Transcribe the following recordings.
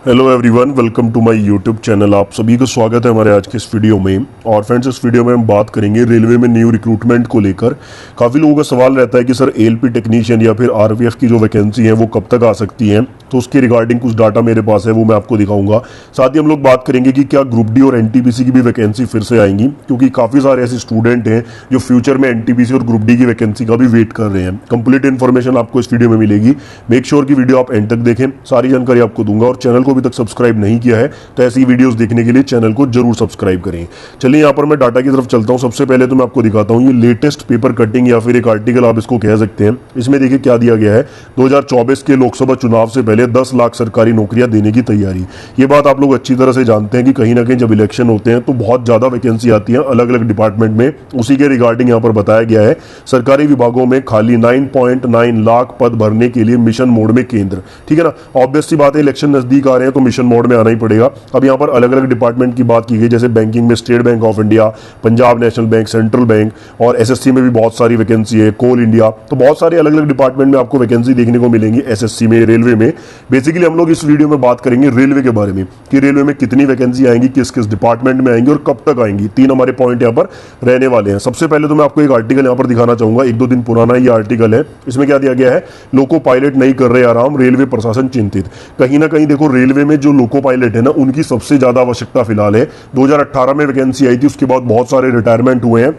Hello everyone, welcome to my YouTube channel. आप सभी का स्वागत है हमारे आज के इस वीडियो में। और फ्रेंड्स, इस वीडियो में हम बात करेंगे रेलवे में न्यू रिक्रूटमेंट को लेकर। काफ़ी लोगों का सवाल रहता है कि सर एएलपी टेक्नीशियन या फिर आरपीएफ की जो वैकेंसी है वो कब तक आ सकती है। तो उसके रिगार्डिंग कुछ डाटा मेरे पास है, वो मैं आपको दिखाऊंगा। साथ ही हम लोग बात करेंगे कि क्या ग्रुप डी और एनटीपीसी की भी वैकेंसी फिर से आएंगी, क्योंकि काफ़ी सारे ऐसे स्टूडेंट हैं जो फ्यूचर में एनटीपीसी और ग्रुप डी की वैकेंसी का भी वेट कर रहे हैं। कंप्लीट इन्फॉर्मेशन आपको इस वीडियो में मिलेगी। मेक श्योर की वीडियो आप एंड तक देखें, सारी जानकारी आपको दूंगा। और चैनल को अभी तक सब्सक्राइब नहीं किया है तो ऐसी वीडियोस देखने के लिए चैनल को जरूर सब्सक्राइब करें। चलिए यहाँ पर मैं डाटा की तरफ चलता हूँ। सबसे पहले तो मैं आपको दिखाता हूँ ये लेटेस्ट पेपर कटिंग या फिर एक आर्टिकल आप इसको कह सकते हैं। इसमें देखिए क्या दिया गया है, 2024 के लोकसभा चुनाव से पहले 10 लाख सरकारी नौकरियां देने की तैयारी। ये बात आप लोग अच्छी तरह से जानते हैं कि कहीं ना कहीं जब इलेक्शन होते हैं तो बहुत ज्यादा वैकेंसी आती है अलग अलग डिपार्टमेंट में। उसी के रिगार्डिंग यहाँ पर बताया गया है सरकारी विभागों में खाली 9.9 लाख पद भरने के लिए मिशन मोड में केंद्र। ठीक है ना, ऑब्वियस सी बात है, इलेक्शन नजदीक आ रहे हैं तो मिशन मोड में आना ही पड़ेगा। अब यहाँ पर अलग अलग डिपार्टमेंट की बात की गई, जैसे बैंकिंग में state bank of India, Punjab national bank, central bank, और एसएससी में भी बहुत सारी वैकेंसी है, कोल इंडिया। तो बहुत सारे अलग अलग डिपार्टमेंट में आपको वैकेंसी देखने को मिलेंगी एसएससी में, रेलवे में। बेसिकली हम लोग इस वीडियो में बात करेंगे रेलवे के बारे में कि रेलवे में कितनी वैकेंसी आएंगी, किस किस डिपार्टमेंट में आएंगी और कब तक आएंगी। 3 हमारे पॉइंट यहाँ पर रहने वाले हैं। सबसे पहले तो मैं आपको एक आर्टिकल यहाँ पर दिखाना चाहूंगा, 1-2 दिन पुराना ये आर्टिकल है। इसमें क्या दिया गया है, लोको पायलट नहीं कर रहे आराम, रेलवे प्रशासन चिंतित। कहीं ना कहीं देखो, रेलवे में जो लोको पायलट है ना, उनकी सबसे ज्यादा आवश्यकता फिलहाल है। 2018 में वैकेंसी आई थी, उसके बाद बहुत सारे रिटायरमेंट हुए हैं।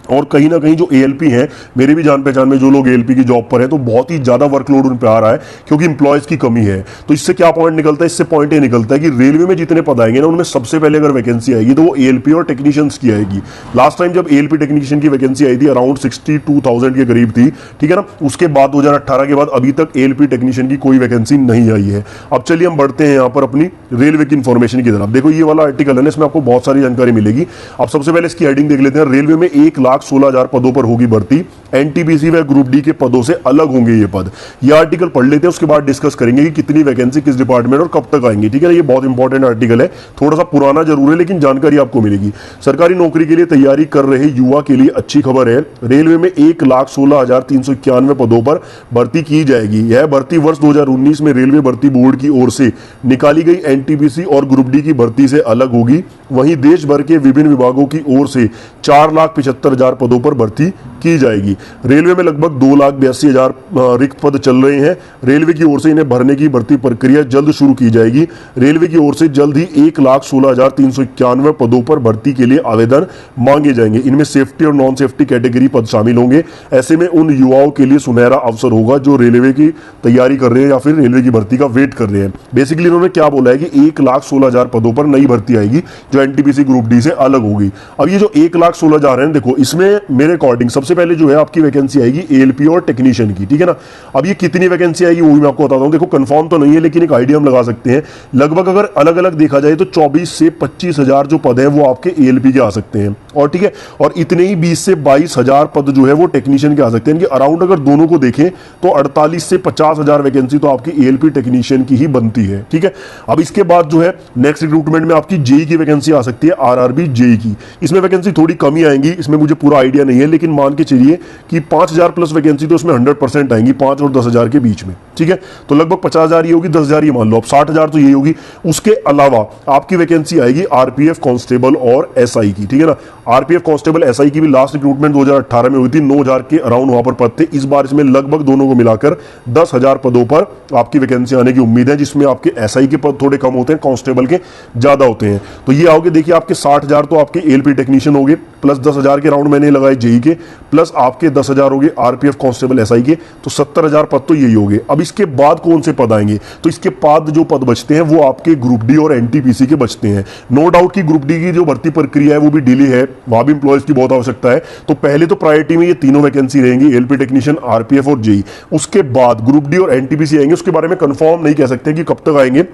और कहीं ना कहीं जो एएलपी हैं, मेरे भी जान पहचान में जो लोग एएलपी की जॉब पर हैं, तो बहुत ही ज्यादा वर्कलोड उन पर आ रहा है क्योंकि इंप्लॉयज की कमी है। तो इससे क्या पॉइंट निकलता है, इससे पॉइंट ये निकलता है कि रेलवे में जितने पद आएंगे ना, उनमें सबसे पहले अगर वैकेंसी आएगी तो वो एएलपी और टेक्नीशियंस की आएगी। लास्ट टाइम जब एएलपी टेक्नीशियन की वैकेंसी आई थी अराउंड 62,000 के करीब थी। ठीक है ना, उसके बाद 2018 के बाद अभी तक एएलपी टेक्नीशियन की कोई वैकेंसी नहीं आई है। अब चलिए हम बढ़ते हैं यहाँ पर अपनी रेलवे की इन्फॉर्मेशन की तरफ। देखो ये वाला आर्टिकल है ना, इसमें आपको बहुत सारी जानकारी मिलेगी। अब सबसे पहले इसकी हेडिंग देख लेते हैं। रेलवे में 1,16,000 पदों पर होगी भर्ती, एनटीपीसी व ग्रुप डी के पदों से अलग होंगे ये पद। ये आर्टिकल पढ़ लेते हैं, उसके बाद डिस्कस करेंगे कि कितनी वैकेंसी किस डिपार्टमेंट और कब तक आएंगी। ठीक है ना, ये बहुत इंपॉर्टेंट आर्टिकल है, थोड़ा सा पुराना जरूर है लेकिन जानकारी आपको मिलेगी। सरकारी नौकरी के लिए तैयारी कर रहे युवा के लिए अच्छी खबर है, रेलवे में 1,16,391 पदों पर भर्ती की जाएगी। यह भर्ती वर्ष 2019 में रेलवे भर्ती बोर्ड की ओर से निकाली गई एनटीपीसी और ग्रुप डी की भर्ती से अलग होगी। वहीं देश भर के विभिन्न विभागों की ओर से 4,75,000 पदों पर भर्ती की जाएगी। रेलवे में लगभग 2,82,000 रिक्त पद चल रहे हैं। रेलवे की ओर से इन्हें भरने की भर्ती प्रक्रिया जल्द शुरू की जाएगी। रेलवे की ओर से जल्द ही 1,16,391 पदों पर भर्ती के लिए आवेदन मांगे जाएंगे। इनमें सेफ्टी और नॉन सेफ्टी कैटेगरी पद शामिल होंगे। ऐसे में उन युवाओं के लिए सुनहरा अवसर होगा जो रेलवे की तैयारी कर रहे हैं या फिर रेलवे की भर्ती का वेट कर रहे हैं। बेसिकली इन्होंने क्या बोला है कि 1,16,000 पदों पर नई भर्ती आएगी जो एनटीपीसी ग्रुप डी से अलग होगी। अब ये जो 1,16,000 है, देखो इसमें मेरे अकॉर्डिंग सबसे पहले जो है आपकी वैकेंसी आएगी एएलपी और टेक्नीशियन की। ठीक है ना, अब ये कितनी वैकेंसी आएगी वो भी मैं आपको बताता हूं। देखो कंफर्म तो नहीं है लेकिन एक आइडिया हम लगा सकते हैं। लगभग अगर अलग अलग देखा जाए तो 24 से 25,000 जो पद है वो आपके एएलपी के आ सकते हैं। और ठीक है, और इतने ही 20 से 22,000 पद जो है वो टेक्नीशियन के आ सकते हैं। कि अराउंड अगर दोनों को देखें तो 48 से 50,000 वैकेंसी तो आपकी एएलपी टेक्नीशियन की ही बनती है। ठीक है, अब इसके बाद जो है नेक्स्ट रिक्रूटमेंट में आपकी जेई की वैकेंसी आ सकती है, आरआरबी जेई की। इसमें वैकेंसी थोड़ी कमी आएंगी, इसमें मुझे पूरा आइडिया नहीं है, लेकिन मान के चलिए कि 5,000 प्लस वैकेंसी तो उसमें 100% आएंगी, 5 और 10,000 के बीच में। ठीक है, तो लगभग 50,000 ये होगी, 10,000 ये मान लो, अब 60,000 तो ये होगी। उसके अलावा आपकी वैकेंसी आएगी आरपीएफ कांस्टेबल और एसआई की। ठीक है ना, आरपीएफ कांस्टेबल एसआई की भी लास्ट रिक्रूटमेंट 2018 में हुई थी, 9,000 के अराउंड वहां पर पद थे। इस बार इसमें लगभग दोनों को मिलाकर 10,000 पदों पर आपकी वैकेंसी आने की उम्मीद है, जिसमें आपके एसआई के पद थोड़े कम होते हैं, कांस्टेबल के ज्यादा होते हैं। तो ये आओगे, देखिए आपके 60,000 तो आपके एएलपी टेक्नीशियन हो गए, प्लस 10,000 के राउंड मैंने लगाए जेई के, प्लस आपके 10,000 हो गए आरपीएफ कांस्टेबल एसआई के, तो 70,000 पद तो यही हो गए। अब इसके बाद कौन से पद आएंगे, तो इसके बाद जो पद बचते हैं वो आपके ग्रुप डी और एनटीपीसी के बचते हैं। नो डाउट कि ग्रुप डी की जो भर्ती प्रक्रिया है वो भी डिले है, वहां भी इंप्लॉयज की बहुत आवश्यकता है। तो पहले तो प्रायोरिटी में ये तीनों वैकेंसी रहेंगी, एएलपी टेक्नीशियन, आरपीएफ और जेई। उसके बाद ग्रुप डी और एनटीपीसी आएंगे, उसके बारे में कंफर्म नहीं कह सकते कि कब तक आएंगे,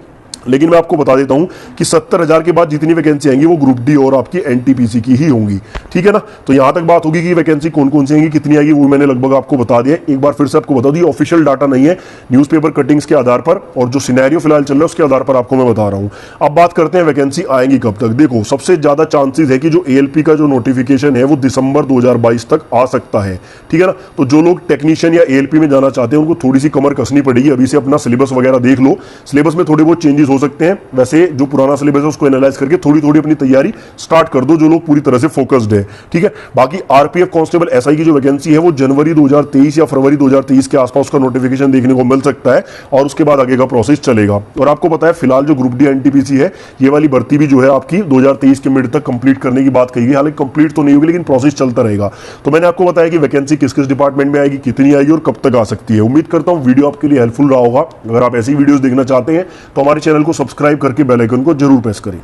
लेकिन मैं आपको बता देता हूं कि 70,000 के बाद जितनी वैकेंसी आएंगी वो ग्रुप डी और आपकी एनटीपीसी की ही होंगी। ठीक है ना, तो यहां तक बात होगी कि वैकेंसी कौन कौन सी आएंगी, कितनी आएगी, वो मैंने लगभग आपको बता दिया। एक बार फिर से आपको बता दूं, ऑफिशियल डाटा नहीं है, न्यूज़पेपर कटिंग्स के आधार पर और जो सिनेरियो फिलहाल चल रहा है उसके आधार पर आपको मैं बता रहा हूं। अब बात करते हैं वैकेंसी आएंगी कब तक। देखो सबसे ज्यादा चांसेस है कि जो एएलपी का जो नोटिफिकेशन है वो दिसंबर 2022 तक आ सकता है। ठीक है ना, तो जो लोग टेक्नीशियन या एएलपी में जाना चाहते हैं उनको थोड़ी सी कमर कसनी पड़ेगी, अभी से अपना सिलेबस वगैरह देख लो। सिलेबस में थोड़े बहुत चेंजेस हो सकते हैं। वैसे जो पुराना सिलेबस है उसको एनालाइज करके थोड़ी थोड़ी अपनी तैयारी स्टार्ट कर दो, जो लोग पूरी तरह से फोकस्ड है। ठीक है, बाकी आरपीएफ कांस्टेबल एसआई की जो वैकेंसी है वो जनवरी 2023 या फरवरी 2023 के आसपास का नोटिफिकेशन देखने को मिल सकता है, और उसके बाद आगे का प्रोसेस चलेगा। और आपको पता है फिलहाल जो ग्रुप डी एनटीपीसी है ये वाली भर्ती भी जो है आपकी 2023 के मिड तक कंप्लीट करने की बात कही गई। हालांकि कंप्लीट तो नहीं होगी लेकिन प्रोसेस चलता रहेगा। तो मैंने आपको बताया कि वैकेंसी किस किस डिपार्टमेंट में आएगी, कितनी आएगी और कब तक आ सकती है। उम्मीद करता हूं वीडियो आपके लिए हेल्पफुल रहा होगा। अगर आप ऐसी वीडियोस देखना चाहते हैं तो हमारे चैनल को सब्सक्राइब करके बेल आइकन को जरूर प्रेस करें।